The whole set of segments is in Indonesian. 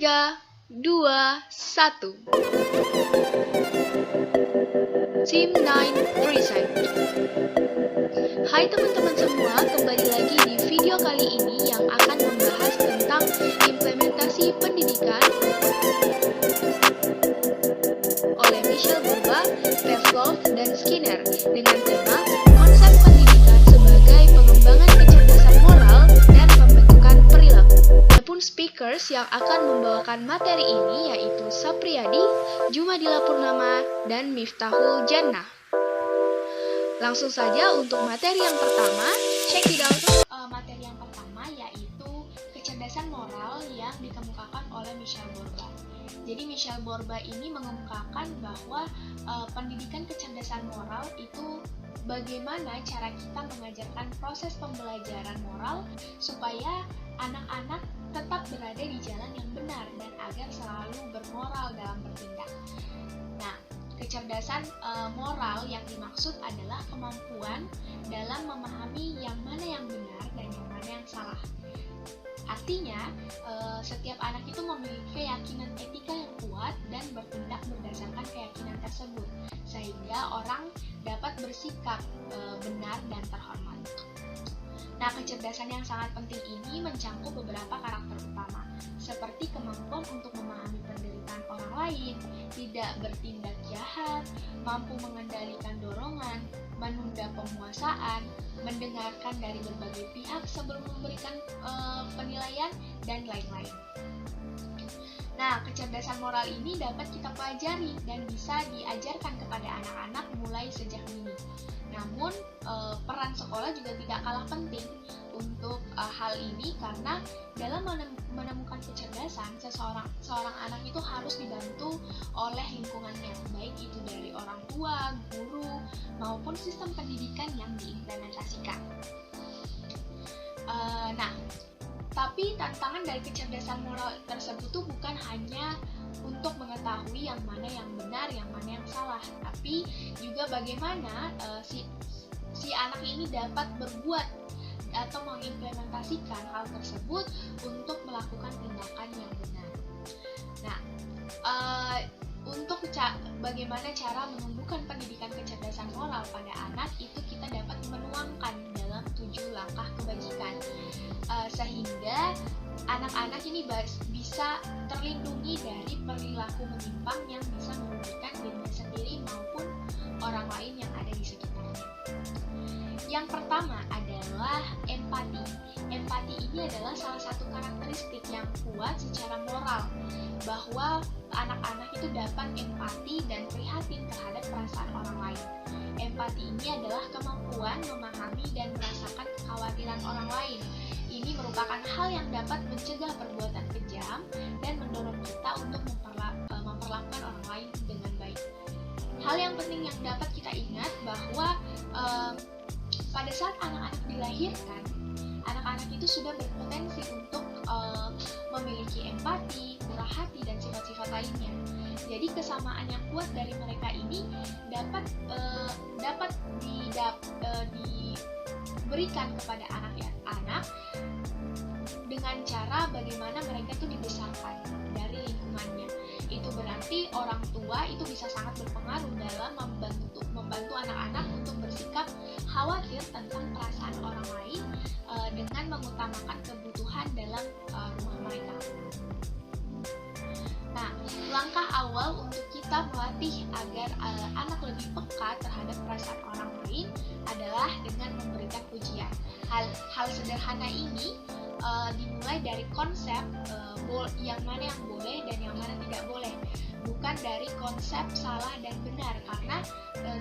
3, 2, 1. Team 9 present. Hai teman-teman semua, kembali lagi di video kali ini yang akan membahas tentang implementasi pendidikan oleh Michelle Bourba, Pavlov, dan Skinner dengan tema konsep pendidikan sebagai pengembangan kecerdasan moral dan pembentukan perilaku. Adapun speakers yang akan membawakan materi ini yaitu Sapriyadi, Jumadila Purnama, dan Miftahul Jannah. Langsung saja untuk materi yang pertama, check it out. Materi yang pertama yaitu kecerdasan moral yang dikemukakan oleh Michelle Bourba. Jadi Michelle Bourba ini mengemukakan bahwa pendidikan kecerdasan moral itu bagaimana cara kita mengajarkan proses pembelajaran moral supaya anak-anak tetap berada di jalan yang benar dan agar selalu bermoral dalam bertindak. Nah, kecerdasan moral yang dimaksud adalah kemampuan dalam memahami yang mana yang benar dan yang mana yang salah. Artinya, setiap anak itu memiliki keyakinan etika yang kuat dan bertindak berdasarkan keyakinan tersebut, sehingga orang dapat bersikap benar dan terhormat. Nah, kecerdasan yang sangat penting ini mencangkup beberapa karakter utama, seperti kemampuan untuk memahami penderitaan orang lain, tidak bertindak jahat, mampu mengendalikan dorongan, menunda pemuasaan, mendengarkan dari berbagai pihak sebelum memberikan penilaian, dan lain-lain. Nah, kecerdasan moral ini dapat kita pelajari dan bisa diajarkan kepada anak-anak mulai sejak dini. Namun, peran sekolah juga tidak kalah penting untuk hal ini karena dalam menemukan kecerdasan, seorang anak itu harus dibantu oleh lingkungannya, baik itu dari orang tua, guru, maupun sistem pendidikan yang diimplementasikan. Tapi tantangan dari kecerdasan moral tersebut tuh bukan hanya untuk mengetahui yang mana yang benar, yang mana yang salah, tapi juga bagaimana si anak ini dapat berbuat atau mengimplementasikan hal tersebut untuk melakukan tindakan yang benar. Nah, untuk bagaimana cara menumbuhkan pendidikan kecerdasan moral pada anak itu kita dapat menuangkan dalam 7 langkah kebajikan, sehingga anak-anak ini bisa terlindungi dari perilaku menyimpang yang bisa merugikan dirinya sendiri maupun orang lain yang ada di sekitarnya. Yang pertama adalah empati. Empati ini adalah salah satu karakteristik yang kuat secara moral, bahwa anak-anak itu dapat empati dan prihatin terhadap perasaan orang lain. Empati ini adalah kemampuan memahami dan merasakan kekhawatiran orang lain. Ini merupakan hal yang dapat mencegah perbuatan kejam dan mendorong kita untuk memperlakukan orang lain dengan baik. Hal yang penting yang dapat kita ingat bahwa pada saat anak-anak dilahirkan, anak-anak itu sudah berpotensi untuk memiliki empati, murah hati, dan sifat-sifat lainnya. Jadi kesamaan yang kuat dari mereka ini dapat diberikan kepada anak-anak dengan cara bagaimana mereka itu dibesarkan dari lingkungannya. Itu berarti orang tua itu bisa sangat berpengaruh dalam membantu anak-anak untuk bersikap khawatir tentang perasaan orang lain dengan mengutamakan kebutuhan dalam rumah mereka. Nah, langkah awal untuk kita melatih agar anak lebih peka terhadap perasaan orang lain adalah dengan memberikan pujian. Hal sederhana ini dimulai dari konsep yang mana yang boleh dan yang mana tidak boleh, bukan dari konsep salah dan benar, karena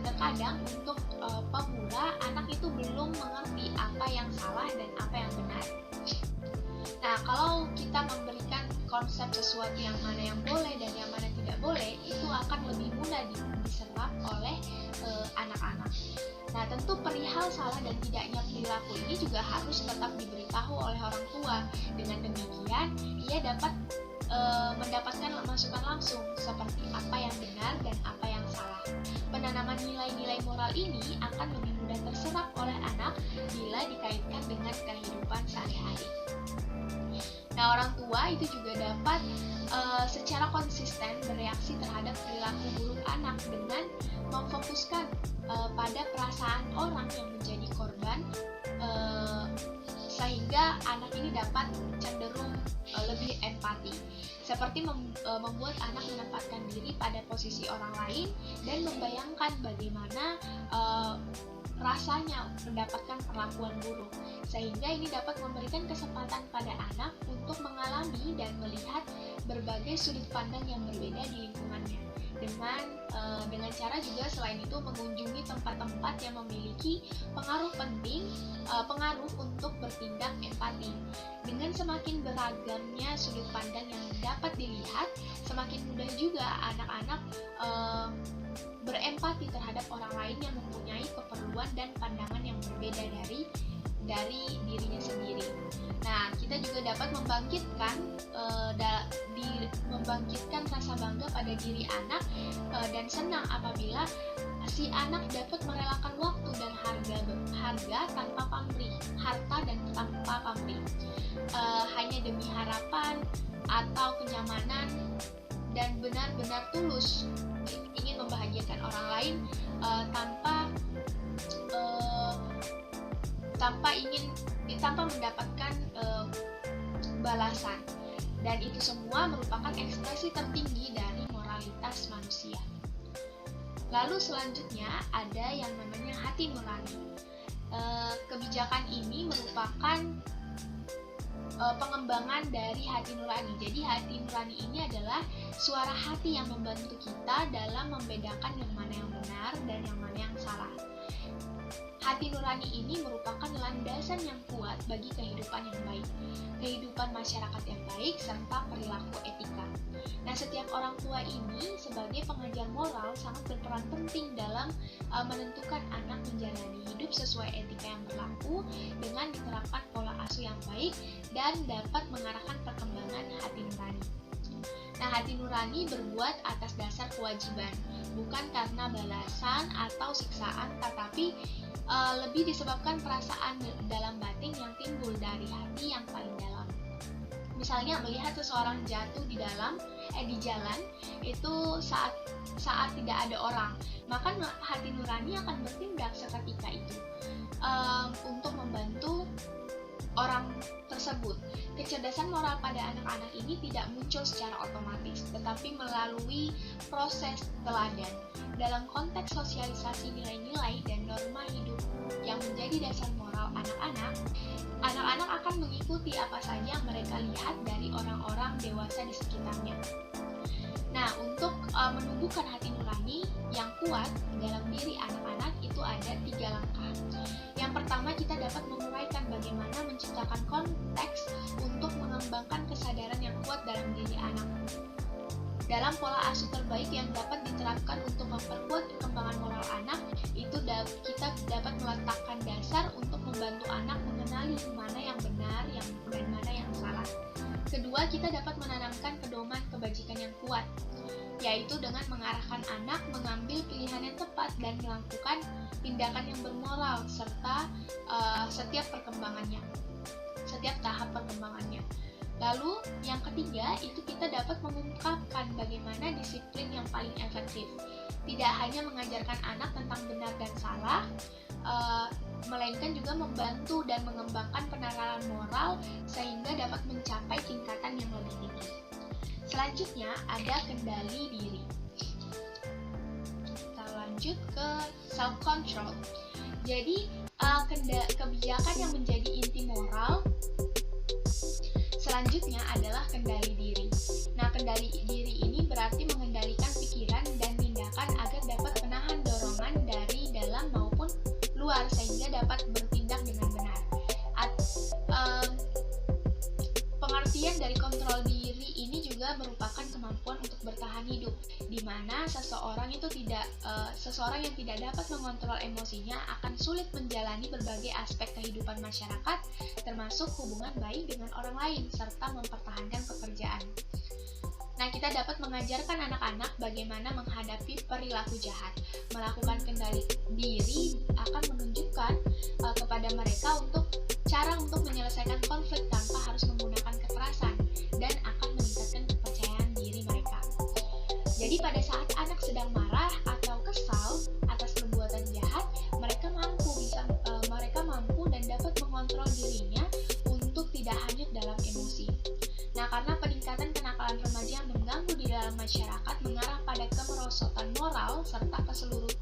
terkadang untuk pemula anak itu belum mengerti apa yang salah dan apa yang benar. Nah, kalau kita memberikan konsep sesuatu yang mana yang boleh dan yang mana tidak boleh, itu akan lebih mudah diserap oleh anak-anak. Nah, tentu perihal salah dan tidaknya perilaku ini juga harus tetap diberitahu oleh orang tua. Dengan demikian, ia dapat mendapatkan masukan langsung seperti apa yang benar dan apa yang salah. Penanaman nilai-nilai moral ini akan lebih mudah terserap oleh anak bila dikaitkan dengan kehidupan sehari-hari. Nah, orang tua itu juga dapat secara konsisten bereaksi terhadap perilaku buruk anak dengan memfokuskan pada perasaan orang yang menjadi korban, sehingga anak ini dapat cenderung lebih empati, seperti membuat anak menempatkan diri pada posisi orang lain dan membayangkan bagaimana rasanya mendapatkan perlakuan buruk, sehingga ini dapat memberikan kesempatan pada anak untuk mengalami dan melihat berbagai sudut pandang yang berbeda di lingkungannya. Dengan cara juga selain itu mengunjungi tempat-tempat yang memiliki pengaruh untuk bertindak empati. Dengan semakin beragamnya sudut pandang yang dapat dilihat, semakin mudah juga anak-anak berempati terhadap orang lain yang mempunyai keperluan dan pandangan yang berbeda dari dirinya sendiri. Nah, kita juga dapat membangkitkan rasa bangga pada diri anak dan senang apabila si anak dapat merelakan waktu dan harga tanpa pamrih, harta dan tanpa pamrih, hanya demi harapan atau kenyamanan dan benar-benar tulus ingin membahagiakan orang lain tanpa mendapatkan balasan. Dan itu semua merupakan ekspresi tertinggi dari moralitas manusia. Lalu selanjutnya ada yang namanya hati nurani. Kebijakan ini merupakan pengembangan dari hati nurani. Jadi hati nurani ini adalah suara hati yang membantu kita dalam membedakan yang mana yang benar dan yang mana yang salah. Hati nurani ini merupakan landasan yang kuat bagi kehidupan yang baik, kehidupan masyarakat yang baik, serta perilaku etika. Nah, setiap orang tua ini sebagai pengajar moral sangat berperan penting dalam menentukan anak menjalani hidup sesuai etika yang berlaku dengan diterapkan pola asuh yang baik dan dapat mengarahkan perkembangan hati nurani. Nah, hati nurani berbuat atas dasar kewajiban, bukan karena balasan atau siksaan, tetapi lebih disebabkan perasaan dalam batin yang timbul dari hati yang paling dalam. Misalnya melihat seseorang jatuh di jalan itu saat tidak ada orang, maka hati nurani akan bertindak seketika itu untuk membantu orang tersebut. Kecerdasan moral pada anak-anak ini tidak muncul secara otomatis, tetapi melalui proses teladan. Dalam konteks sosialisasi nilai-nilai dan norma hidup yang menjadi dasar moral anak-anak, anak-anak akan mengikuti apa saja yang mereka lihat dari orang-orang dewasa di sekitarnya. Nah, untuk menumbuhkan hati nurani yang kuat dalam diri anak-anak itu ada 3 langkah. Yang pertama, kita dapat menguraikan bagaimana menciptakan konteks untuk mengembangkan kesadaran yang kuat dalam diri anak. Dalam pola asuh terbaik yang dapat diterapkan untuk memperkuat perkembangan moral anak, itu kita dapat meletakkan dasar untuk membantu anak mengenali mana yang benar dan mana yang salah. Kedua, kita dapat menanamkan pedoman kebajikan yang kuat, yaitu dengan mengarahkan anak mengambil pilihan yang tepat dan melakukan tindakan yang bermoral serta setiap tahap perkembangannya. Lalu yang ketiga itu kita dapat mengungkapkan bagaimana disiplin yang paling efektif. Tidak hanya mengajarkan anak tentang benar dan salah, melainkan juga membantu dan mengembangkan penerapan moral sehingga dapat mencapai tingkatan yang lebih tinggi. Selanjutnya ada kendali diri. Kita lanjut ke self control. Jadi kebijakan yang menjadi inti moral selanjutnya adalah kendali diri. Nah, kendali diri ini berarti mengendalikan pikiran dan tindakan agar dapat menahan dorongan dari dalam maupun luar sehingga dapat bertindak dengan benar. Pengertian dari kontrol diri ini juga merupakan kemampuan untuk bertahan hidup, di mana seseorang yang tidak dapat mengontrol emosinya akan sulit menjalani berbagai aspek kehidupan masyarakat, termasuk hubungan baik dengan orang lain serta mempertahankan pekerjaan. Nah, kita dapat mengajarkan anak-anak bagaimana menghadapi perilaku jahat. Melakukan kendali diri akan menunjukkan kepada mereka cara untuk menyelesaikan konflik tanpa harus menggunakan kekerasan dan akan meningkatkan kepercayaan sedang marah atau kesal atas perbuatan jahat, mereka mampu dan dapat mengontrol dirinya untuk tidak hanyut dalam emosi. Nah, karena peningkatan kenakalan remaja yang mengganggu di dalam masyarakat mengarah pada kemerosotan moral serta keseluruhan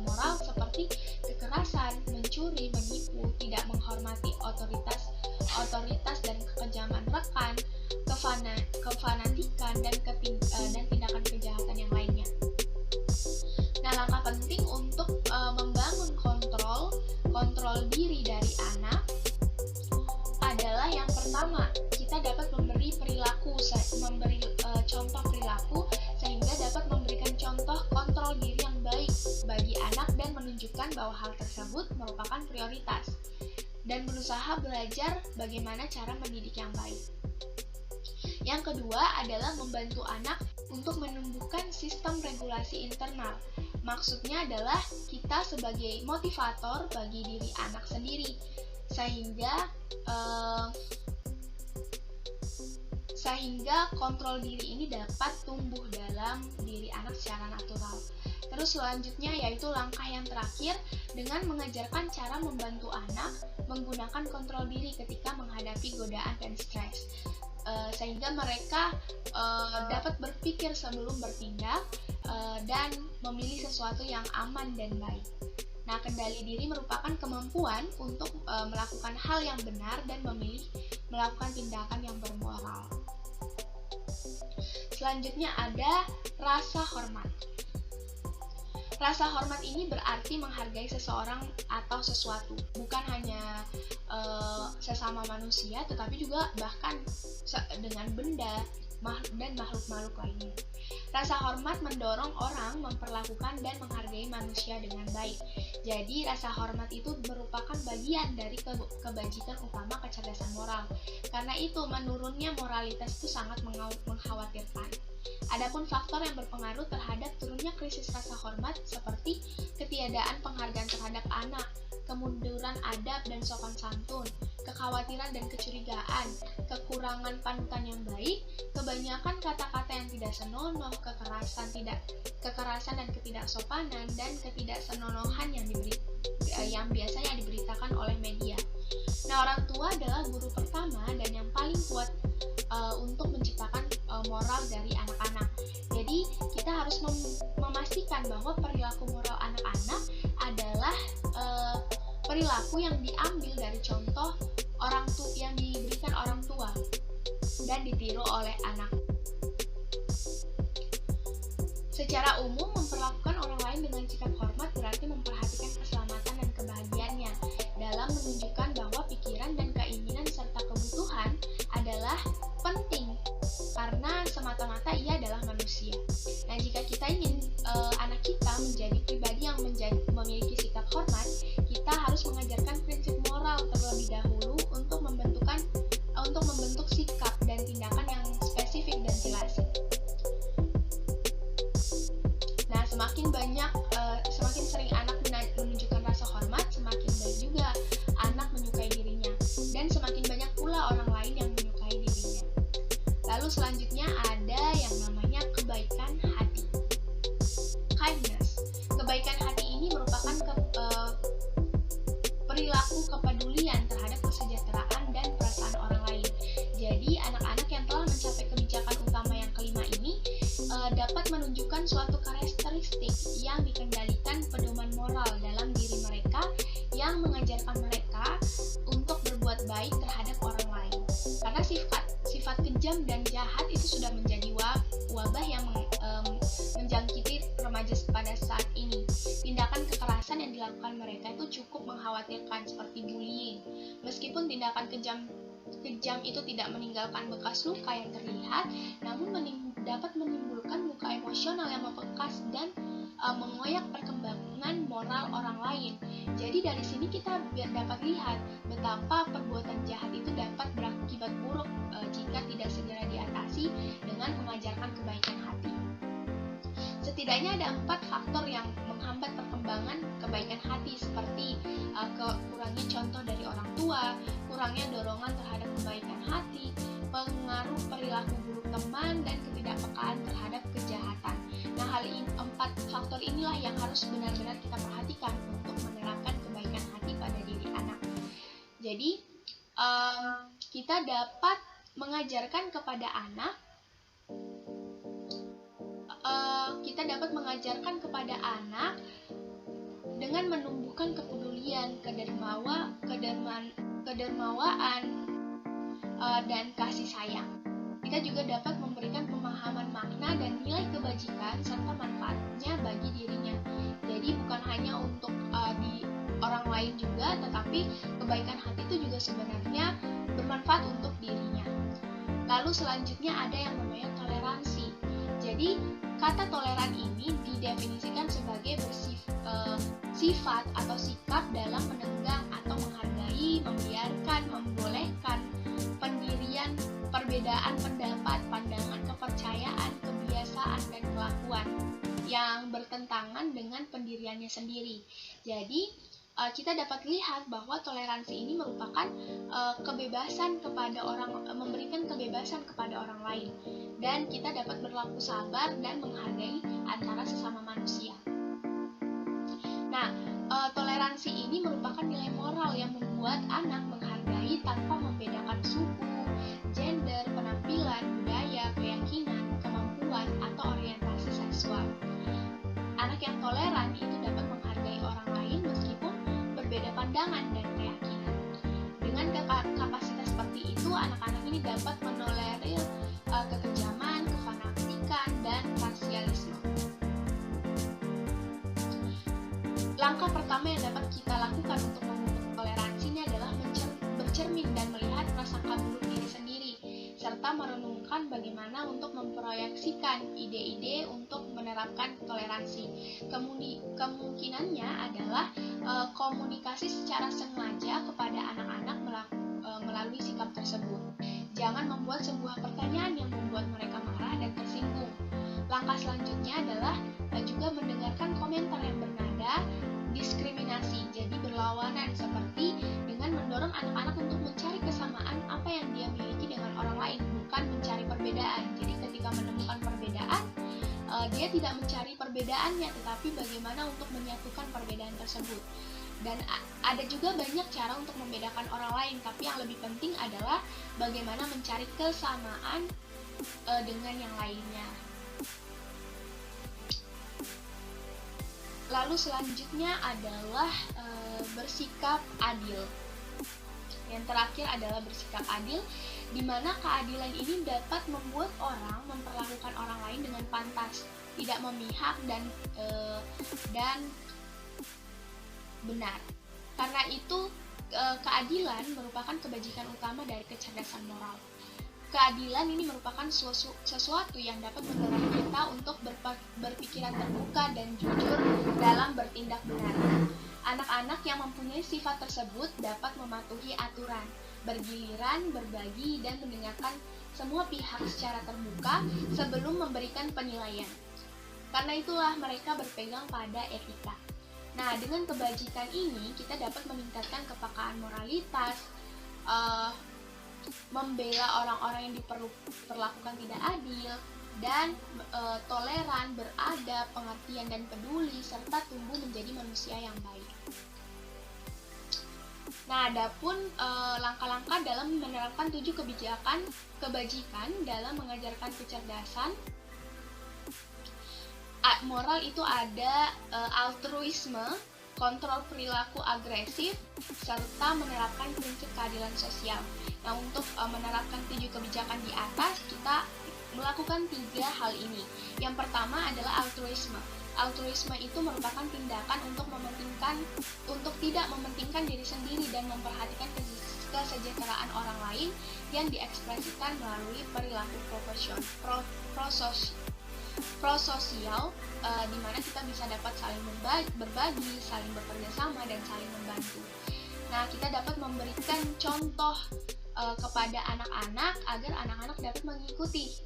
moral seperti kekerasan, mencuri, menipu, tidak menghormati otoritas dan kekejaman rekan, kefanatikan dan tindakan kejahatan yang lainnya. Nah, langkah penting untuk membangun kontrol diri dari anak adalah yang pertama, kita dapat memberi contoh perilaku sehingga dapat memberikan contoh kontrol diri yang baik bagi anak dan menunjukkan bahwa hal tersebut merupakan prioritas dan berusaha belajar bagaimana cara mendidik yang baik. Yang kedua adalah membantu anak untuk menumbuhkan sistem regulasi internal. Maksudnya adalah kita sebagai motivator bagi diri anak sendiri, sehingga kontrol diri ini dapat tumbuh dalam diri anak secara natural. Terus selanjutnya yaitu langkah yang terakhir dengan mengajarkan cara membantu anak menggunakan kontrol diri ketika menghadapi godaan dan stres, sehingga mereka dapat berpikir sebelum bertindak dan memilih sesuatu yang aman dan baik. Nah, kendali diri merupakan kemampuan untuk melakukan hal yang benar dan memilih melakukan tindakan yang bermoral. Selanjutnya ada rasa hormat. Rasa hormat ini berarti menghargai seseorang atau sesuatu, bukan hanya sesama manusia, tetapi juga bahkan dengan benda dan makhluk-makhluk lainnya. Rasa hormat mendorong orang memperlakukan dan menghargai manusia dengan baik. Jadi, rasa hormat itu merupakan bagian dari kebajikan utama kecerdasan moral. Karena itu, menurunnya moralitas itu sangat mengkhawatirkan. Adapun faktor yang berpengaruh terhadap turunnya krisis rasa hormat seperti ketiadaan penghargaan terhadap anak, kemunduran adab dan sopan santun, kekhawatiran dan kecurigaan, kekurangan panutan yang baik, kebanyakan kata-kata yang tidak senonoh, kekerasan dan ketidaksopanan, dan ketidaksenonohan yang biasanya diberitakan oleh media. Nah, orang tua adalah guru pertama dan yang paling kuat untuk menciptakan moral dari anak-anak. Jadi, kita harus memastikan bahwa perilaku moral anak-anak adalah perilaku yang diambil dari contoh yang diberikan orang tua dan ditiru oleh anak. Secara umum, memperlakukan orang lain dengan sikap hormat berarti memperhatikan keselamatan dan kebahagiaannya dalam menunjukkan bahwa pikiran dan keinginan serta kebutuhan adalah penting karena semata-mata ia adalah manusia. Nah, jika kita ingin anak kita menjadi pribadi yang memiliki sikap hormat, kita harus mengajarkan prinsip moral terlebih dahulu untuk membentuk sikap dan tindakan yang spesifik dan jelas. Nah, semakin sering anak menunjukkan rasa hormat, semakin baik juga anak menyukai dirinya, dan semakin banyak pula orang lain yang menyukai dirinya. Lalu selanjutnya ada yang namanya kebaikan hati. Kindness. Kebaikan hati ini merupakan perilaku kepedulian terhadap kesejahteraan dan perasaan orang lain. Jadi, anak-anak yang telah mencapai kebijakan utama yang kelima ini dapat menunjukkan suatu karakteristik yang dikendalikan pedoman moral dalam diri mereka yang mengajarkan mereka untuk berbuat baik terhadap orang lain. Karena sifat kejam dan jahat itu sudah menjadi wabah yang menjangkiti remaja pada saat ini. Tindakan kekerasan yang dilakukan mereka itu cukup mengkhawatirkan seperti bullying. Meskipun tindakan kejam itu tidak meninggalkan bekas luka yang terlihat, namun dapat menimbulkan luka emosional yang membekas dan mengoyak perkembangan moral orang lain. Jadi dari sini kita dapat lihat betapa perbuatan jahat itu dapat berakibat buruk jika tidak segera diatasi dengan mengajarkan kebaikan hati. Setidaknya ada 4 faktor yang menghambat perkembangan kebaikan hati seperti kurangnya contoh dari orang tua, kurangnya dorongan terhadap kebaikan hati, pengaruh perilaku buruk teman, dan ketidakpekaan penindakan terhadap kejahatan. Nah, hal ini, 4 faktor inilah yang harus benar-benar kita perhatikan untuk menerapkan kebaikan hati pada diri anak. Jadi, kita dapat mengajarkan kepada anak dengan menumbuhkan kepedulian, kedermawaan, dan kasih sayang. Kita juga dapat memberikan pemahaman makna dan nilai kebajikan serta manfaatnya bagi dirinya. Jadi bukan hanya untuk di orang lain juga, tetapi kebaikan hati itu juga sebenarnya bermanfaat untuk dirinya. Lalu selanjutnya ada yang namanya toleransi. Jadi kata toleran ini didefinisikan sebagai sifat atau sikap dalam menenggang atau menghargai, membiarkan, membolehkan pendirian, perbedaan pendapat, pandangan, kepercayaan, kebiasaan, dan kelakuan yang bertentangan dengan pendiriannya sendiri. Jadi kita dapat lihat bahwa toleransi ini merupakan kebebasan kepada memberikan kebebasan kepada orang lain, dan kita dapat berlaku sabar dan menghargai antara sesama manusia. Nah, toleransi ini merupakan nilai moral yang membuat anak menghargai tanpa membedakan suku, gender, penampilan, budaya, keyakinan, kemampuan, atau orientasi seksual. Anak yang toleran itu dapat menghargai orang lain meskipun berbeda pandangan dan keyakinan. Dengan kapasitas seperti itu, anak-anak ini dapat menolerir kekejaman, kefanatikan, dan rasialisme. Langkah pertama yang dapat kita lakukan untuk memupuk toleransinya adalah bercermin dan melihat prasangka buruk diri sendiri, serta merenungkan bagaimana untuk memproyeksikan ide-ide untuk menerapkan toleransi. Kemungkinannya adalah komunikasi secara sengaja kepada anak-anak melalui sikap tersebut. Jangan membuat sebuah pertanyaan yang membuat mereka marah dan tersinggung. Langkah selanjutnya adalah juga mendengarkan komentar yang bernada diskriminasi, jadi berlawanan, seperti dengan mendorong anak-anak untuk mencari kesamaan apa yang dia miliki dengan orang lain, bukan mencari perbedaan. Jadi ketika menemukan perbedaan, dia tidak mencari perbedaannya, tetapi bagaimana untuk menyatukan perbedaan tersebut. Dan ada juga banyak cara untuk membedakan orang lain, tapi yang lebih penting adalah bagaimana mencari kesamaan dengan yang lainnya. Lalu selanjutnya adalah bersikap adil. Yang terakhir adalah bersikap adil, di mana keadilan ini dapat membuat orang memperlakukan orang lain dengan pantas, tidak memihak dan benar. Karena itu keadilan merupakan kebajikan utama dari kecerdasan moral. Keadilan ini merupakan sesuatu yang dapat mendorong kita untuk berpikiran terbuka dan jujur dalam bertindak benar. Anak-anak yang mempunyai sifat tersebut dapat mematuhi aturan, bergiliran, berbagi, dan mendengarkan semua pihak secara terbuka sebelum memberikan penilaian. Karena itulah mereka berpegang pada etika. Nah, dengan kebajikan ini kita dapat meningkatkan kepekaan moralitas, membela orang-orang yang diperlakukan tidak adil, dan toleran, beradab, pengertian, dan peduli, serta tumbuh menjadi manusia yang baik. Nah, adapun langkah-langkah dalam menerapkan 7 kebajikan dalam mengajarkan kecerdasan moral itu ada altruisme, kontrol perilaku agresif, serta menerapkan prinsip keadilan sosial. Nah, untuk menerapkan 7 kebijakan di atas, kita melakukan 3 hal ini. Yang pertama adalah altruisme. Altruisme itu merupakan tindakan untuk tidak mementingkan diri sendiri dan memperhatikan kesejahteraan orang lain yang diekspresikan melalui perilaku prososial, di mana kita bisa dapat saling berbagi, saling bekerja sama, dan saling membantu. Nah, kita dapat memberikan contoh kepada anak-anak agar anak-anak dapat mengikuti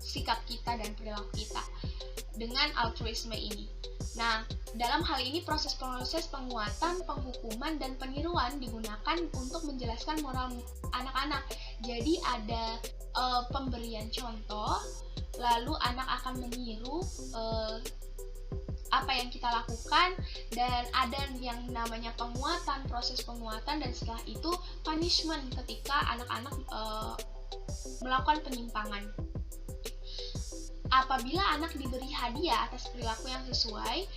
sikap kita dan perilaku kita dengan altruisme ini. Nah, dalam hal ini proses-proses penguatan, penghukuman, dan peniruan digunakan untuk menjelaskan moral anak-anak. Jadi ada pemberian contoh, lalu anak akan meniru apa yang kita lakukan, dan ada yang namanya penguatan, proses penguatan, dan setelah itu punishment ketika anak-anak melakukan penyimpangan. Apabila anak diberi hadiah atas perilaku yang sesuai,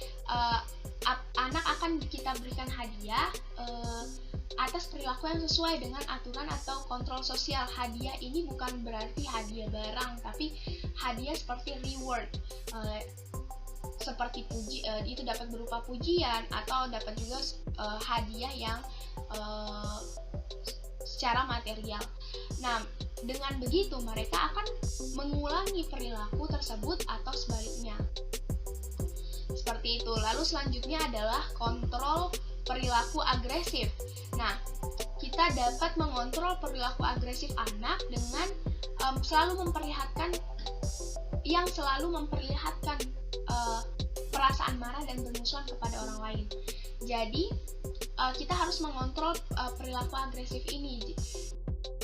anak akan kita berikan hadiah atas perilaku yang sesuai dengan aturan atau kontrol sosial. Hadiah ini bukan berarti hadiah barang, tapi hadiah seperti reward, seperti itu dapat berupa pujian atau dapat juga hadiah yang secara material. Nah, dengan begitu mereka akan mengulangi perilaku tersebut atau sebaliknya. Seperti itu. Lalu selanjutnya adalah kontrol perilaku agresif. Nah, kita dapat mengontrol perilaku agresif anak dengan selalu memperlihatkan perasaan marah dan bermusuhan kepada orang lain. Jadi, kita harus mengontrol perilaku agresif ini.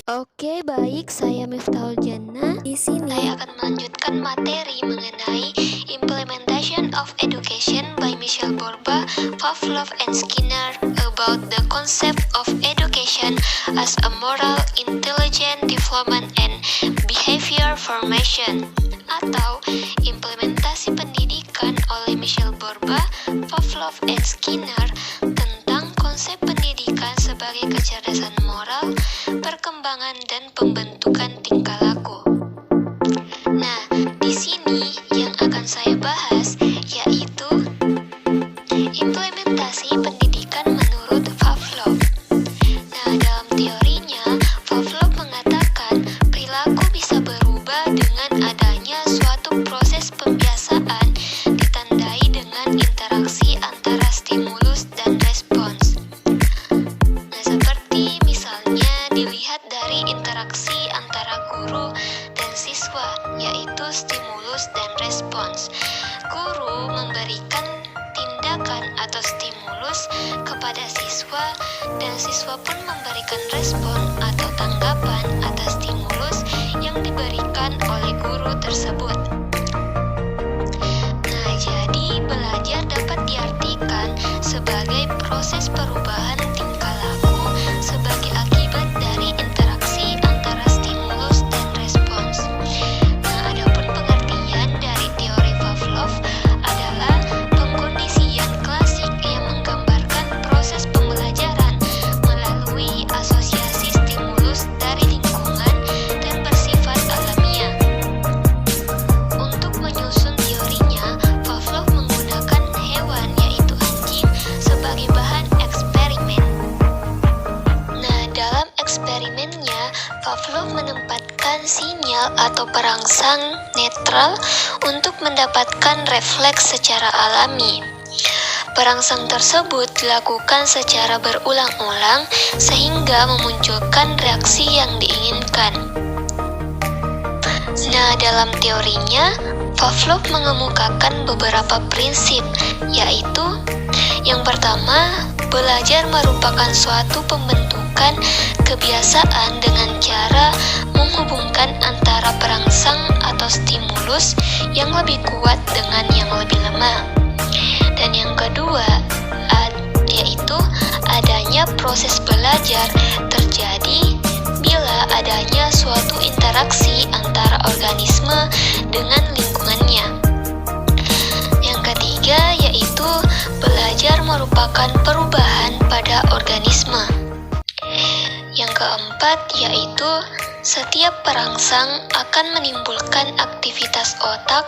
Oke, baik, saya Miftahul Jannah. Di sini saya akan melanjutkan materi mengenai Implementation of Education by Michel Bourba, Pavlov and Skinner about the concept of education as a moral, intelligent development and behavior formation, atau implementasi pendidikan oleh Michel Bourba, Pavlov and Skinner tentang konsep pendidikan sebagai kecerdasan moral, perkembangan dan pembentukan tingkah laku. Nah, di sini yang akan saya bahas yaitu implementasi pendidikan menurut Pavlov. Nah, dalam teorinya, Pavlov mengatakan perilaku bisa berubah dengan adanya suatu proses pembiasaan ditandai dengan interaksi antara stimulus dan respons. Nah, seperti misalnya dilihat dari interaksi antara guru dan siswa, yaitu stimulus dan respons. Guru memberikan tindakan atau stimulus kepada siswa, dan siswa pun memberikan respon atau tanggapan atas stimulus yang diberikan oleh guru tersebut. Nah, jadi belajar dapat diartikan sebagai proses perubahan tingkah laku sebagai akibat dari interaksi antara stimulus dan respons. Nah, adapun pengertian dari teori Pavlov adalah pengkondisian klasik yang menggambarkan proses pembelajaran melalui asosiasi stimulus dari lingkungan dan bersifat alamiah. Untuk menyusun teorinya, Pavlov menggunakan hewan yaitu anjing sebagai bahan eksperimen. Nah, dalam eksperimennya, Pavlov menempatkan sinyal atau perangsang netral untuk mendapatkan refleks secara alami. Perangsang tersebut dilakukan secara berulang-ulang sehingga memunculkan reaksi yang diinginkan. Nah, dalam teorinya, Pavlov mengemukakan beberapa prinsip, yaitu yang pertama, belajar merupakan suatu pembentukan kebiasaan dengan cara menghubungkan antara perangsang atau stimulus yang lebih kuat dengan yang lebih lemah. Dan yang kedua, yaitu adanya proses belajar terjadi bila adanya suatu interaksi antara organisme dengan lingkungannya. Yang ketiga, yaitu belajar merupakan perubahan pada organisme. Yang keempat, yaitu setiap perangsang akan menimbulkan aktivitas otak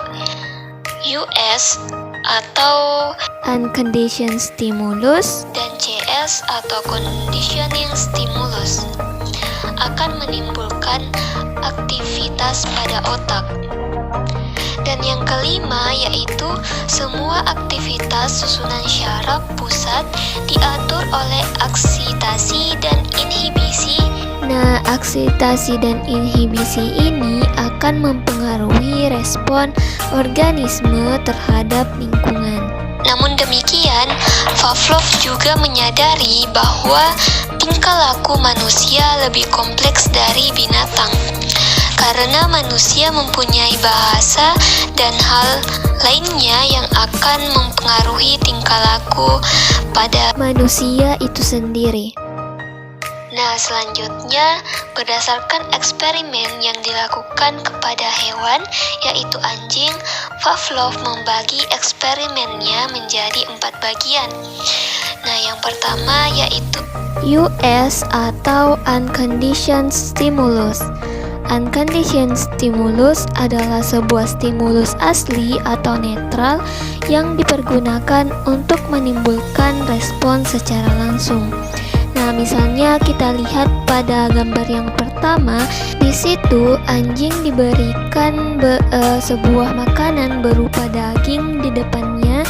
US atau unconditioned stimulus dan CS atau conditioning stimulus akan menimbulkan aktivitas pada otak. Dan yang kelima, yaitu semua aktivitas susunan syaraf pusat diatur oleh eksitasi dan inhibisi. Nah, eksitasi dan inhibisi ini akan mempengaruhi respon organisme terhadap lingkungan. Namun demikian, Pavlov juga menyadari bahwa tingkah laku manusia lebih kompleks dari binatang. karena manusia mempunyai bahasa dan hal lainnya yang akan mempengaruhi tingkah laku pada manusia itu sendiri. Nah, selanjutnya, berdasarkan eksperimen yang dilakukan kepada hewan, yaitu anjing, Pavlov membagi eksperimennya menjadi 4 bagian. Nah, yang pertama yaitu US atau Unconditioned Stimulus. Unconditioned stimulus adalah sebuah stimulus asli atau netral yang dipergunakan untuk menimbulkan respon secara langsung. Nah, misalnya kita lihat pada gambar yang pertama, di situ anjing diberikan sebuah makanan berupa daging di depannya.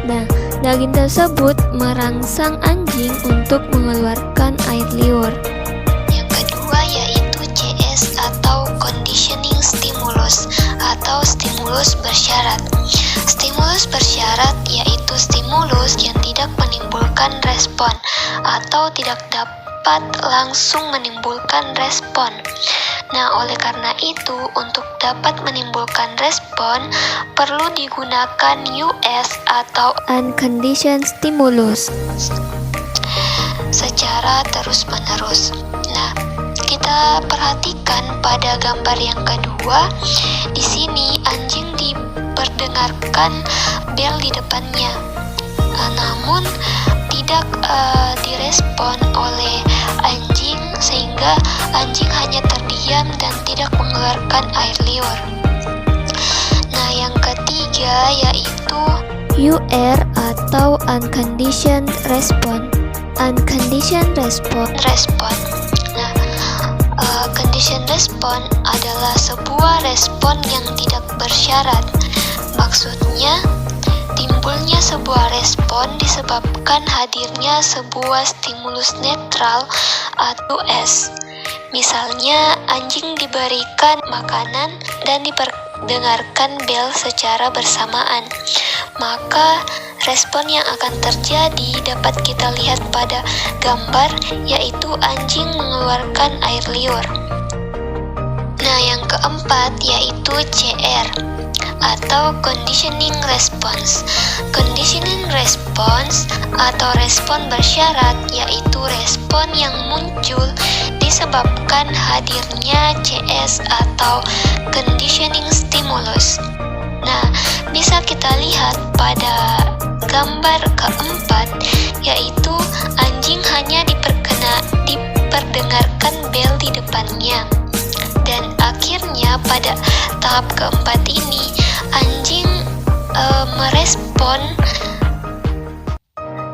Nah, daging tersebut merangsang anjing untuk mengeluarkan air liur. Yang kedua yaitu CS atau conditioning stimulus atau stimulus bersyarat. Stimulus bersyarat yaitu stimulus yang tidak menimbulkan respon atau tidak dapat langsung menimbulkan respon. Nah, oleh karena itu, untuk dapat menimbulkan respon, perlu digunakan US atau unconditioned stimulus secara terus-menerus. Nah, kita perhatikan pada gambar yang kedua. Di sini anjing diperdengarkan bel di depannya, namun tidak direspon oleh anjing, sehingga anjing hanya terdiam dan tidak mengeluarkan air liur. Nah, yang ketiga yaitu UR atau unconditioned response. Unconditioned respon. Nah, conditioned respon adalah sebuah respon yang tidak bersyarat. Maksudnya, timbulnya sebuah respon disebabkan hadirnya sebuah stimulus netral atau S. Misalnya, anjing diberikan makanan dan diperdengarkan bel secara bersamaan. Maka, respon yang akan terjadi dapat kita lihat pada gambar, yaitu anjing mengeluarkan air liur. Nah, yang keempat yaitu CR atau conditioning response. Conditioning response atau respon bersyarat yaitu respon yang muncul disebabkan hadirnya CS atau conditioning stimulus. Nah, bisa kita lihat pada gambar keempat, yaitu anjing hanya diperdengarkan bel di depannya. Dan akhirnya pada tahap keempat ini, anjing merespon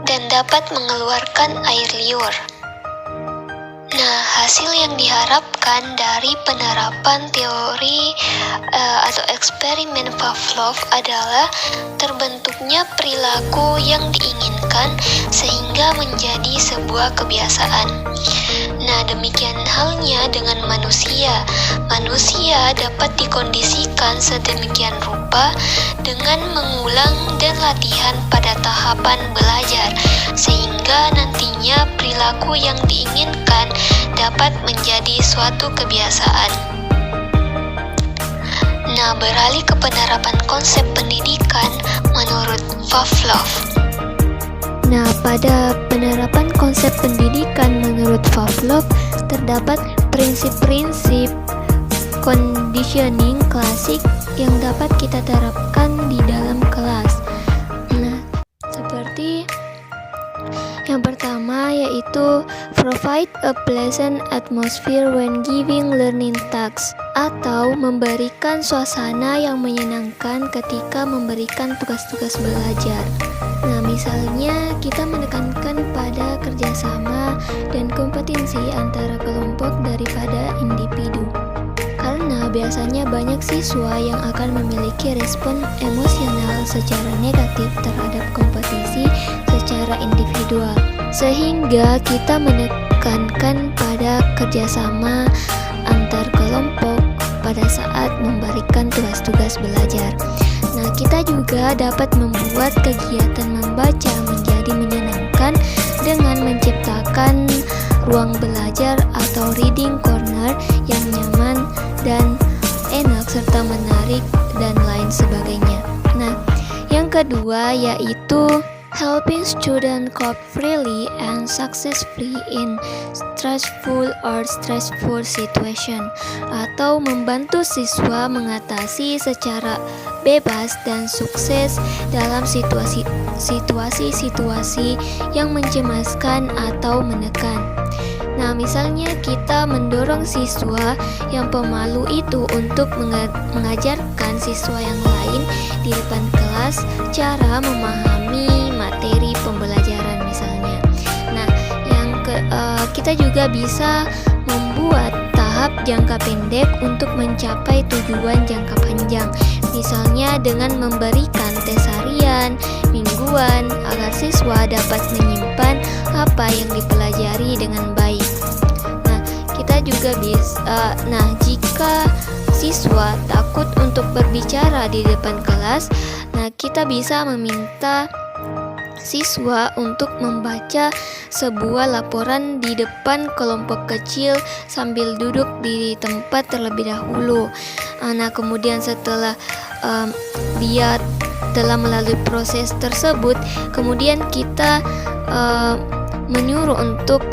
dan dapat mengeluarkan air liur. Nah, hasil yang diharapkan dari penerapan teori atau eksperimen Pavlov adalah terbentuknya perilaku yang diinginkan sehingga menjadi sebuah kebiasaan. Nah, demikian halnya dengan manusia. Manusia dapat dikondisikan sedemikian rupa dengan mengulang dan latihan pada tahapan belajar, sehingga nantinya perilaku yang diinginkan dapat menjadi suatu kebiasaan. Nah, beralih ke penerapan konsep pendidikan menurut Pavlov. Nah, pada penerapan konsep pendidikan menurut Pavlov terdapat prinsip-prinsip conditioning klasik yang dapat kita terapkan di dalam kelas. Nah, seperti yang pertama yaitu provide a pleasant atmosphere when giving learning tasks, atau memberikan suasana yang menyenangkan ketika memberikan tugas-tugas belajar. Nah, misalnya kita menekankan pada kerjasama dan kompetensi antara kelompok daripada individu. Karena biasanya banyak siswa yang akan memiliki respon emosional secara negatif terhadap kompetisi secara individual, sehingga kita menekankan pada kerjasama antar kelompok pada saat memberikan tugas-tugas belajar. Nah, kita juga dapat membuat kegiatan membaca menjadi menyenangkan dengan menciptakan ruang belajar atau reading corner yang nyaman dan serta menarik, dan lain sebagainya. Nah, yang kedua yaitu helping student cope freely and successfully in stressful situation, atau membantu siswa mengatasi secara bebas dan sukses dalam situasi-situasi yang mencemaskan atau menekan. Nah, misalnya kita mendorong siswa yang pemalu itu untuk mengajarkan siswa yang lain di depan kelas cara memahami materi pembelajaran misalnya. Nah, kita juga bisa membuat tahap jangka pendek untuk mencapai tujuan jangka panjang. Misalnya dengan memberikan tes harian, mingguan agar siswa dapat menyimpan apa yang dipelajari dengan baik. Nah, kita juga bisa jika siswa takut untuk berbicara di depan kelas, nah kita bisa meminta siswa untuk membaca sebuah laporan di depan kelompok kecil sambil duduk di tempat terlebih dahulu. Nah, kemudian setelah dia telah melalui proses tersebut, kemudian kita menyuruh untuk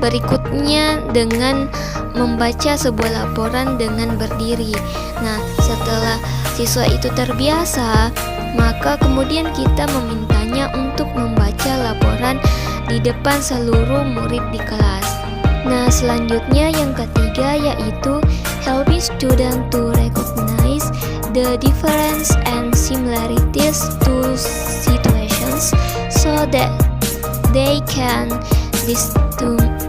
berikutnya dengan membaca sebuah laporan dengan berdiri. Nah, setelah siswa itu terbiasa, maka kemudian kita memintanya untuk membaca laporan di depan seluruh murid di kelas. Nah, selanjutnya yang ketiga yaitu helping student to recognize the difference and similarities to situations so that they can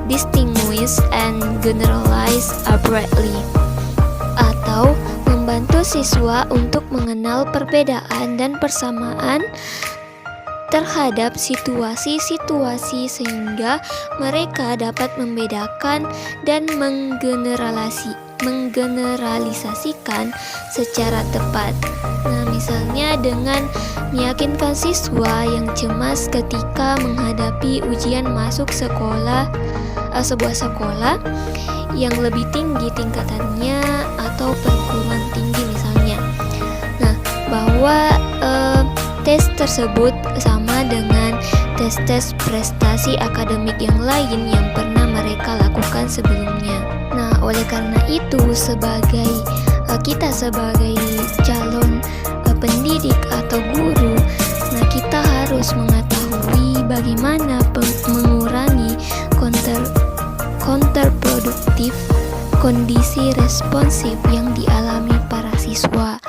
distinguish and generalize appropriately, atau membantu siswa untuk mengenal perbedaan dan persamaan terhadap situasi-situasi sehingga mereka dapat membedakan dan menggeneralisasikan secara tepat. Nah, misalnya dengan meyakinkan siswa yang cemas ketika menghadapi ujian masuk sebuah sekolah yang lebih tinggi tingkatannya atau perguruan tinggi misalnya. Nah, bahwa tes tersebut sama dengan tes-tes prestasi akademik yang lain yang pernah mereka lakukan sebelumnya. Nah, oleh karena itu kita sebagai calon pendidik atau guru, nah kita harus mengetahui bagaimana mengurangi counterproduktif kondisi responsif yang dialami para siswa.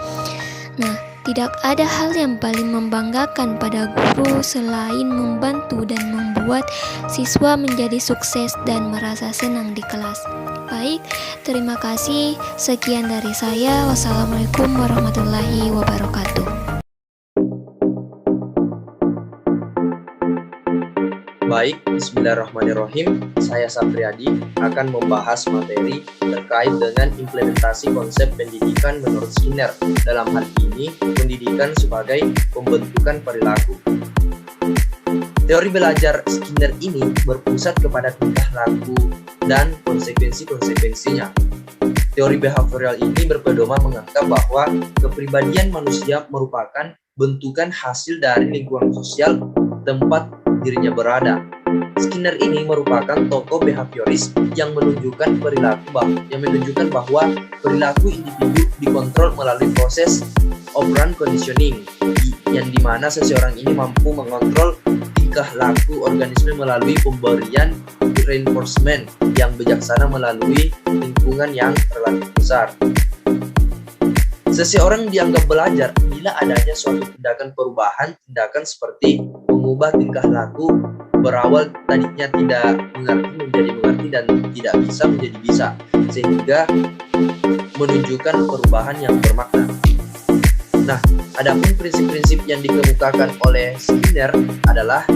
Nah, tidak ada hal yang paling membanggakan pada guru selain membantu dan membuat siswa menjadi sukses dan merasa senang di kelas. Baik, terima kasih. Sekian dari saya. Wassalamualaikum warahmatullahi wabarakatuh. Baik, bismillahirrahmanirrahim. Saya Sapriadi akan membahas materi terkait dengan implementasi konsep pendidikan menurut Skinner. Dalam hal ini, pendidikan sebagai pembentukan perilaku. Teori belajar Skinner ini berpusat kepada tingkah laku dan konsekuensi-konsekuensinya. Teori behavioral ini berpedoman menganggap bahwa kepribadian manusia merupakan bentukan hasil dari lingkungan sosial tempat dirinya berada. Skinner ini merupakan tokoh behavioris yang menunjukkan bahwa perilaku individu dikontrol melalui proses operant conditioning, yang dimana seseorang ini mampu mengontrol tingkah laku organisme melalui pemberian reinforcement yang bijaksana melalui lingkungan yang relatif besar. Seseorang dianggap belajar bila adanya suatu tindakan perubahan, tindakan seperti mengubah tingkah laku berawal tadinya tidak mengerti menjadi mengerti dan tidak bisa menjadi bisa, sehingga menunjukkan perubahan yang bermakna. Nah, adapun prinsip-prinsip yang dikemukakan oleh Skinner adalah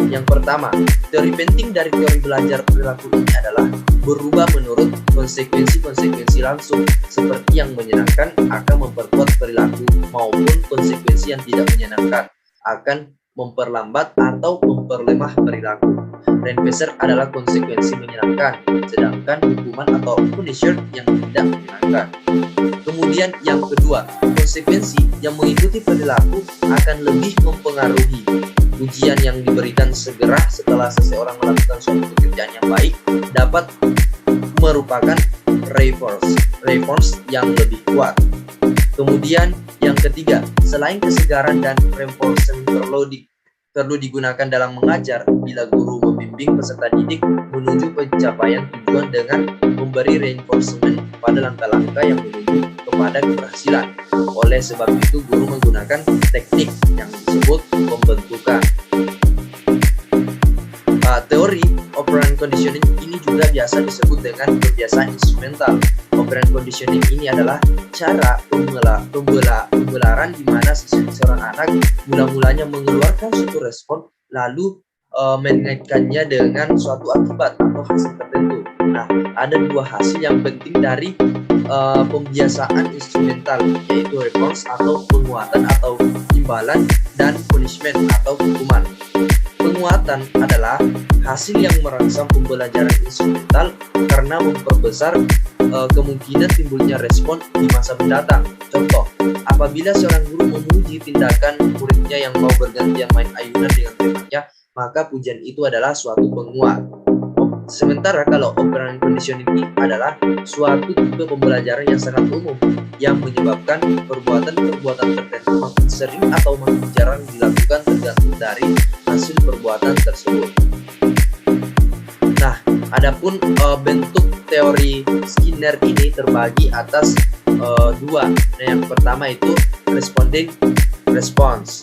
yang pertama, teori penting dari teori belajar perilaku ini adalah berubah menurut konsekuensi-konsekuensi langsung, seperti yang menyenangkan akan memperkuat perilaku maupun konsekuensi yang tidak menyenangkan akan memperlambat atau memperlemah perilaku. reinforcer adalah konsekuensi menyenangkan, sedangkan hukuman atau punishment yang tidak menyenangkan. Kemudian yang kedua, konsekuensi yang mengikuti perilaku akan lebih mempengaruhi. Ujian yang diberikan segera setelah seseorang melakukan suatu pekerjaan yang baik dapat merupakan reinforce yang lebih kuat. Kemudian yang ketiga, selain kesegaran dan reinforcement perlu digunakan dalam mengajar bila guru membimbing peserta didik menuju pencapaian tujuan dengan memberi reinforcement pada langkah-langkah yang menuju kepada keberhasilan. Oleh sebab itu, guru menggunakan teknik yang disebut pembentukan. Teori operant conditioning ini juga biasa disebut dengan kebiasaan instrumental. Operant conditioning ini adalah cara pembelaran di mana seorang anak mula-mulanya mengeluarkan suatu respon lalu mengaitkannya dengan suatu akibat atau hasil tertentu. Nah, ada dua hasil yang penting dari pembiasaan instrumental, yaitu response atau penguatan atau imbalan, dan punishment atau hukuman. Penguatan adalah hasil yang merangsang pembelajaran instrumental karena memperbesar kemungkinan timbulnya respon di masa mendatang. Contoh, apabila seorang guru memuji tindakan muridnya yang mau bergantian main ayunan dengan temannya, maka pujian itu adalah suatu penguat. Sementara kalau operant conditioning ini adalah suatu tipe pembelajaran yang sangat umum yang menyebabkan perbuatan-perbuatan tertentu makin sering atau makin jarang dilakukan tergantung dari hasil perbuatan tersebut. Nah, adapun bentuk teori Skinner ini terbagi atas dua. Nah, yang pertama itu responding response.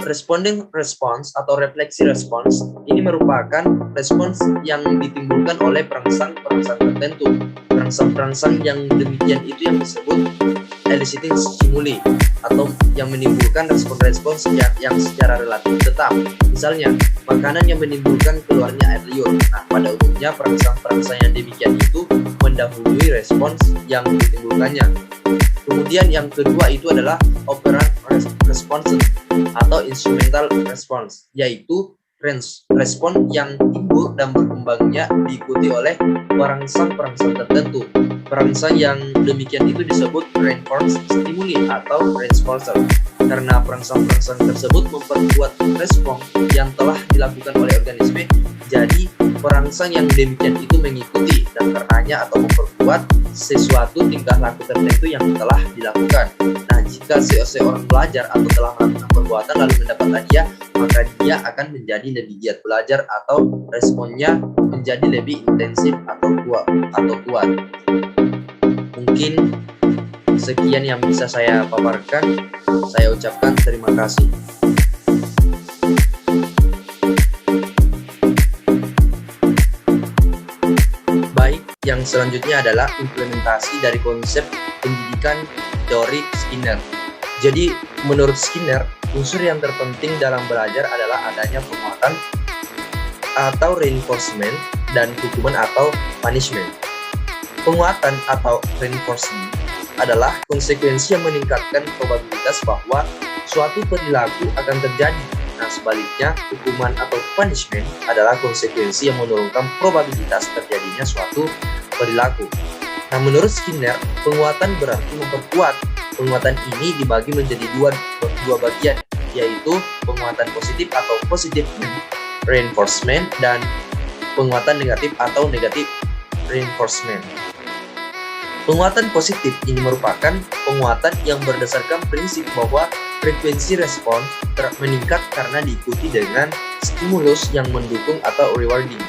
Responding response atau refleksi response ini merupakan respons yang ditimbulkan oleh perangsang-perangsang tertentu. Perangsang-perangsang yang demikian itu yang disebut eliciting stimuli atau yang menimbulkan respons-respons yang secara relatif tetap. Misalnya, makanan yang menimbulkan keluarnya air liur. Nah, pada umumnya perangsang-perangsang yang demikian itu mendahului respons yang ditimbulkannya. Kemudian yang kedua itu adalah operant response atau instrumental response, yaitu respon yang timbul dan berkembangnya diikuti oleh perangsang-perangsang tertentu. Perangsang yang demikian itu disebut reinforced stimuli atau responser. Karena perangsang-perangsang tersebut memperkuat respon yang telah dilakukan oleh organisme, jadi perangsang yang demikian itu mengikuti dan karenanya atau memperkuat sesuatu tingkah laku tertentu yang telah dilakukan. Nah, jika seorang belajar atau telah melakukan perbuatan lalu mendapat hadiah, maka dia akan menjadi lebih giat belajar atau responnya menjadi lebih intensif atau kuat. Mungkin sekian yang bisa saya paparkan. Saya ucapkan terima kasih. Baik, yang selanjutnya adalah implementasi dari konsep pendidikan teori Skinner. Jadi, menurut Skinner, unsur yang terpenting dalam belajar adalah adanya penguatan atau reinforcement dan hukuman atau punishment. Penguatan atau reinforcement adalah konsekuensi yang meningkatkan probabilitas bahwa suatu perilaku akan terjadi. Nah, sebaliknya, hukuman atau punishment adalah konsekuensi yang menurunkan probabilitas terjadinya suatu perilaku. Nah, menurut Skinner, penguatan berarti memperkuat. Penguatan ini dibagi menjadi dua bagian, yaitu penguatan positif atau positive reinforcement dan penguatan negatif atau negative reinforcement. Penguatan positif ini merupakan penguatan yang berdasarkan prinsip bahwa frekuensi respon meningkat karena diikuti dengan stimulus yang mendukung atau rewarding.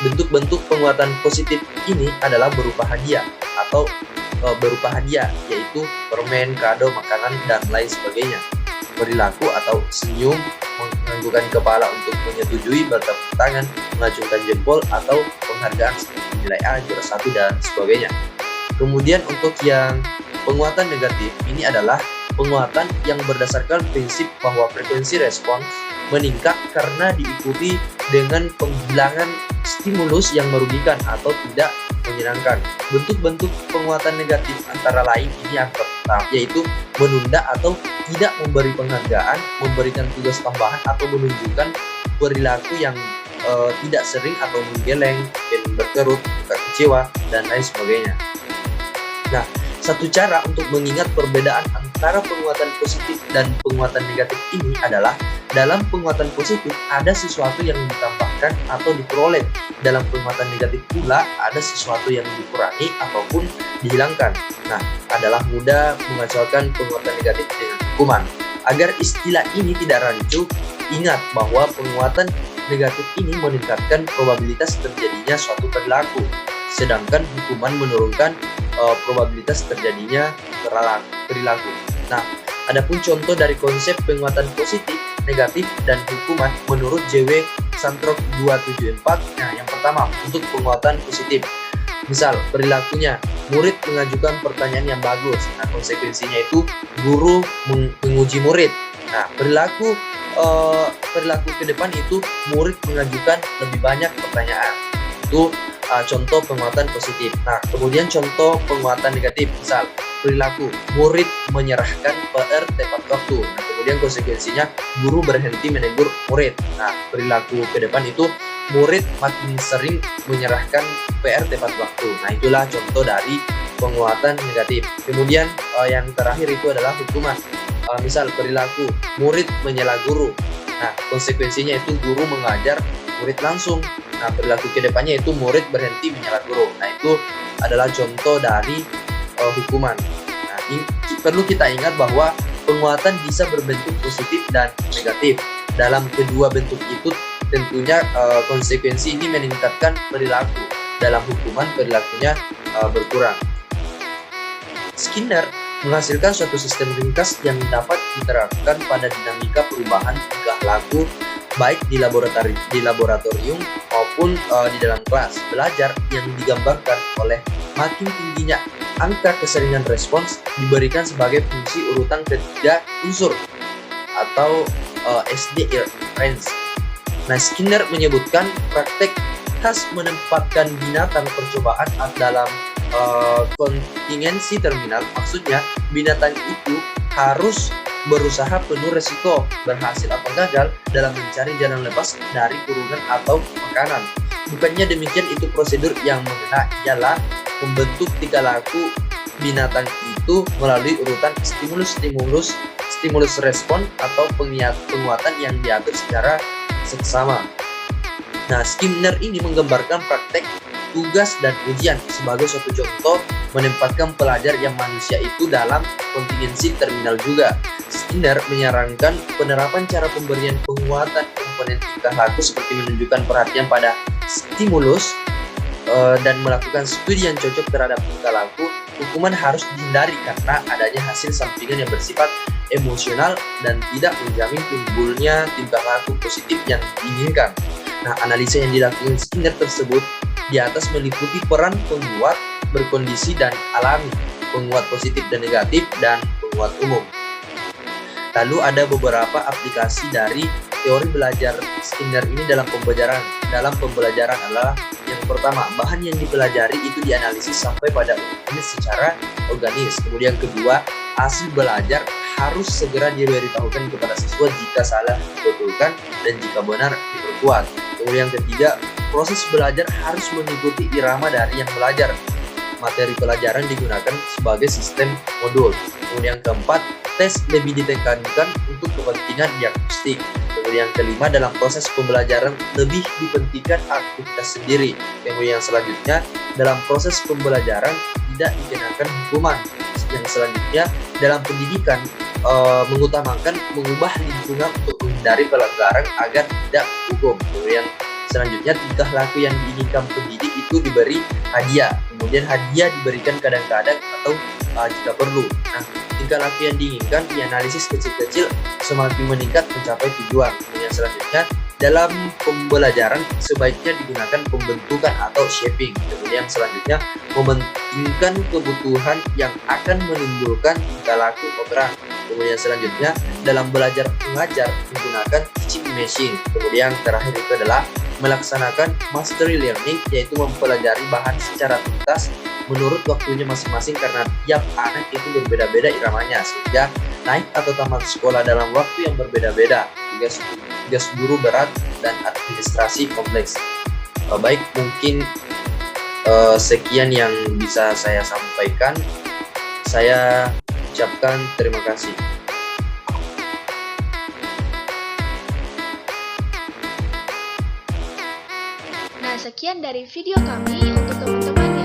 Bentuk-bentuk penguatan positif ini adalah berupa hadiah, yaitu permen, kado, makanan, dan lain sebagainya. Perilaku atau senyum, menganggukkan kepala untuk menyetujui, bertepuk tangan, mengacungkan jempol, atau penghargaan seperti nilai A, juara 1, dan sebagainya. Kemudian untuk yang penguatan negatif ini adalah penguatan yang berdasarkan prinsip bahwa frekuensi respons meningkat karena diikuti dengan penghilangan stimulus yang merugikan atau tidak menyenangkan. Bentuk-bentuk penguatan negatif antara lain ini yang yaitu menunda atau tidak memberi penghargaan, memberikan tugas tambahan atau menunjukkan perilaku yang tidak sering atau menggeleng, berkerut, kecewa, dan lain sebagainya. Nah, satu cara untuk mengingat perbedaan antara penguatan positif dan penguatan negatif ini adalah dalam penguatan positif ada sesuatu yang ditambahkan atau diperoleh. Dalam penguatan negatif pula ada sesuatu yang dikurangi ataupun dihilangkan. Nah, adalah mudah mengacaukan penguatan negatif dengan hukuman. Agar istilah ini tidak rancu, ingat bahwa penguatan negatif ini meningkatkan probabilitas terjadinya suatu perilaku, sedangkan hukuman menurunkan probabilitas terjadinya perilaku. Nah, adapun contoh dari konsep penguatan positif, negatif, dan hukuman menurut JW Santrok 274. Nah, yang pertama untuk penguatan positif. Misal perilakunya, murid mengajukan pertanyaan yang bagus. Nah, konsekuensinya itu guru menguji murid. Nah, perilaku ke depan itu murid mengajukan lebih banyak pertanyaan. Itu contoh penguatan positif. Nah, kemudian contoh penguatan negatif. Misal perilaku, murid menyerahkan PR tepat waktu. Nah, kemudian konsekuensinya guru berhenti menegur murid. Nah, perilaku ke depan itu murid makin sering menyerahkan PR tepat waktu. Nah, itulah contoh dari penguatan negatif. Kemudian yang terakhir itu adalah hukuman. Misal perilaku, murid menyela guru. Nah, konsekuensinya itu guru mengajar murid langsung. Nah, perilaku ke depannya itu murid berhenti menyela guru. Nah, itu adalah contoh dari hukuman. Nah, perlu kita ingat bahwa penguatan bisa berbentuk positif dan negatif. Dalam kedua bentuk itu tentunya konsekuensi ini meningkatkan perilaku. Dalam hukuman perilakunya berkurang. Skinner menghasilkan suatu sistem ringkas yang dapat diterapkan pada dinamika perubahan tingkah laku baik di laboratorium maupun di dalam kelas belajar yang digambarkan oleh makin tingginya angka keseringan respons diberikan sebagai fungsi urutan ketiga unsur atau SDR range. Nah, Skinner menyebutkan praktek khas menempatkan binatang percobaan dalam kontingensi terminal. Maksudnya binatang itu harus berusaha penuh resiko, berhasil atau gagal dalam mencari jalan lepas dari kurungan atau makanan. Bukannya demikian, itu prosedur yang mengena ialah membentuk tingkah laku binatang itu melalui urutan stimulus respon atau penguatan yang diatur secara seksama. Nah, Skinner ini menggambarkan praktek tugas dan ujian sebagai suatu contoh menempatkan pelajar yang manusia itu dalam kontingensi terminal juga. Skinner menyarankan penerapan cara pemberian penguatan komponen tingkah laku seperti menunjukkan perhatian pada stimulus dan melakukan studi yang cocok terhadap tingkah laku. Hukuman harus dihindari karena adanya hasil sampingan yang bersifat emosional dan tidak menjamin timbulnya tingkah laku positif yang diinginkan. Nah, analisa yang dilakukan Skinner tersebut di atas meliputi peran penguat berkondisi dan alami, penguat positif dan negatif, dan penguat umum. Lalu ada beberapa aplikasi dari teori belajar Skinner ini dalam pembelajaran. Dalam pembelajaran adalah yang pertama, bahan yang dipelajari itu dianalisis sampai pada unit secara organis. Kemudian kedua, hasil belajar harus segera diberitahukan kepada siswa jika salah dibetulkan dan jika benar diperkuat. Kemudian ketiga, proses belajar harus mengikuti irama dari yang belajar. Materi pelajaran digunakan sebagai sistem modul. Kemudian keempat, tes lebih ditekankan untuk kepentingan diagnostik. Kemudian kelima, dalam proses pembelajaran lebih dipentingkan aktivitas sendiri. Kemudian yang selanjutnya, dalam proses pembelajaran tidak dikenakan hukuman. Yang selanjutnya, dalam pendidikan mengutamakan mengubah lingkungan untuk menghindari pelanggaran agar tidak hukum. Kemudian selanjutnya, tingkah laku yang diinginkan pendidik itu diberi hadiah. Kemudian hadiah diberikan kadang-kadang atau jika perlu. Nah, tingkah laku yang diinginkan dianalisis kecil-kecil semakin meningkat mencapai tujuan. Kemudian selanjutnya, dalam pembelajaran sebaiknya digunakan pembentukan atau shaping. Kemudian selanjutnya, mementingkan kebutuhan yang akan menimbulkan tingkah laku operan. Kemudian selanjutnya, dalam belajar mengajar menggunakan teaching machine. Kemudian terakhir itu adalah melaksanakan mastery learning, yaitu mempelajari bahan secara tuntas menurut waktunya masing-masing karena tiap anak itu berbeda-beda iramanya, sehingga naik atau tamat sekolah dalam waktu yang berbeda-beda, tugas guru berat dan administrasi kompleks. Baik, mungkin sekian yang bisa saya sampaikan. Saya ucapkan terima kasih. Nah, sekian dari video kami untuk teman-teman